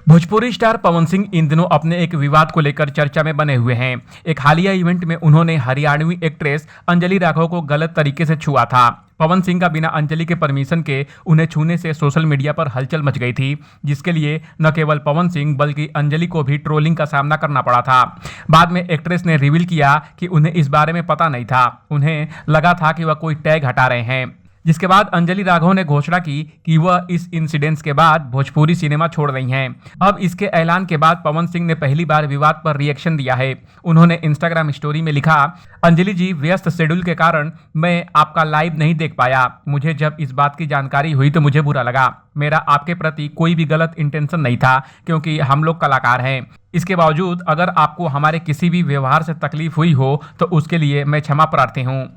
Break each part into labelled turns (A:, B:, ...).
A: Bhojpuri star Pawan Singh इन दिनों अपने एक विवाद को लेकर चर्चा में बने हुए हैं। एक हालिया इवेंट में उन्होंने हरियाणवी एक्ट्रेस अंजलि राघव को गलत तरीके से छुआ था। पवन सिंह का बिना अंजलि के परमिशन के उन्हें छूने से सोशल मीडिया पर हलचल मच गई थी, जिसके लिए न केवल पवन सिंह बल्कि अंजलि को भी ट्रोलिंग का सामना करना पड़ा था। बाद में एक्ट्रेस ने रिवील किया कि उन्हें इस बारे में पता नहीं था, उन्हें लगा था कि वह कोई टैग हटा रहे हैं। जिसके बाद अंजलि राघव ने घोषणा की कि वह इस इंसिडेंट के बाद भोजपुरी सिनेमा छोड़ रही हैं। अब इसके ऐलान के बाद पवन सिंह ने पहली बार विवाद पर रिएक्शन दिया है। उन्होंने इंस्टाग्राम स्टोरी में लिखा, अंजलि जी, व्यस्त शेड्यूल के कारण मैं आपका लाइव नहीं देख पाया। मुझे जब इस बात की जानकारी हुई तो मुझे बुरा लगा। मेरा आपके प्रति कोई भी गलत इंटेंशन नहीं था, क्योंकि हम लोग कलाकार हैं। इसके बावजूद अगर आपको हमारे किसी भी व्यवहार से तकलीफ हुई हो तो उसके लिए मैं क्षमा प्रार्थी हूँ।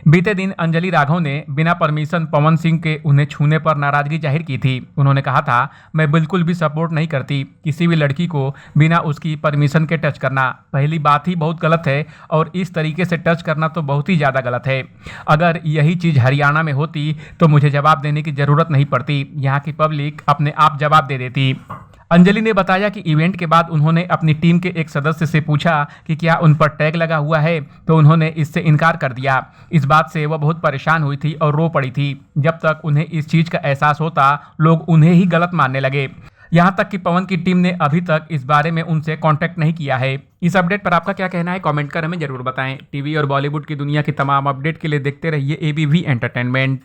A: बीते दिन अंजलि राघव ने बिना परमिशन पवन सिंह के उन्हें छूने पर नाराजगी जाहिर की थी। उन्होंने कहा था, मैं बिल्कुल भी सपोर्ट नहीं करती किसी भी लड़की को बिना उसकी परमिशन के टच करना। पहली बात ही बहुत गलत है और इस तरीके से टच करना तो बहुत ही ज़्यादा गलत है। अगर यही चीज़ हरियाणा में होती तो मुझे जवाब देने की ज़रूरत नहीं पड़ती, यहाँ की पब्लिक अपने आप जवाब दे देती। अंजलि ने बताया कि इवेंट के बाद उन्होंने अपनी टीम के एक सदस्य से पूछा कि क्या उन पर टैग लगा हुआ है, तो उन्होंने इससे इनकार कर दिया। इस बात से वह बहुत परेशान हुई थी और रो पड़ी थी। जब तक उन्हें इस चीज़ का एहसास होता, लोग उन्हें ही गलत मानने लगे। यहाँ तक कि पवन की टीम ने अभी तक इस बारे में उनसे कांटेक्ट नहीं किया है। इस अपडेट पर आपका क्या कहना है, कमेंट कर हमें जरूर बताएं। टीवी और बॉलीवुड की दुनिया की तमाम अपडेट के लिए देखते रहिए ABV एंटरटेनमेंट।